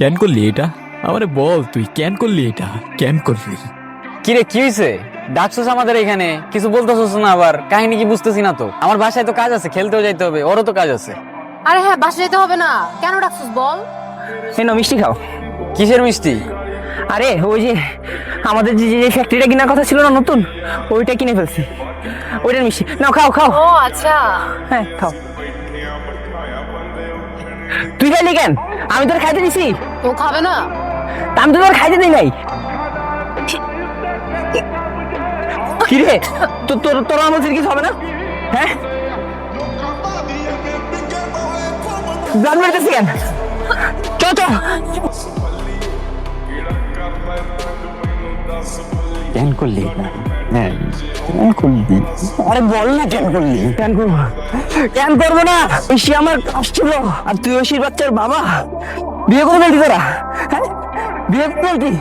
কেন করলি এটা? আমারে বল, তুই কেন করলি এটা? কেন করলি? কিরে কি হইছে? ডাকছস আমাদের এখানে, কিছু বলতেছস না, আবার কাহিনী কি বুঝতেছি না তো। আমার বাসায় তো কাজ আছে, খেলতেও যাইতে হবে, ওরও তো কাজ আছে। আরে হ্যাঁ, বাসা যেতে হবে না, কেন ডাকছিস বল? কেন মিষ্টি খাও? কিসের মিষ্টি? আরে ওই যে আমাদের যে ফ্যাক্টরিটা কেনার কথা ছিল না নতুন, ওইটা কিনে ফেলছি, ওইটার মিষ্টি নাও, খাও খাও। ও আচ্ছা। হ্যাঁ খাও। তুই খাইলি কেন? আমি তোর খাইতে দিছি? ও খাবে না? তা আমি তো তোর খাইতে দিই নাই। কিরে তোর তোর আমার কিছু হবে না? হ্যাঁ ব্লাড মারতেছি কেন? চল চল। কেন করলি? হ্যাঁ, কেন করলি? আরে বল না কেন করলি? কেন করবো? কেন করবো না? ঐশী আমার আসছিল, আর তুই ঐশীর বাচ্চার বাবা। বিয়ে করে ফেলতি তোরা? হ্যাঁ বিয়ে করে ফেলতি?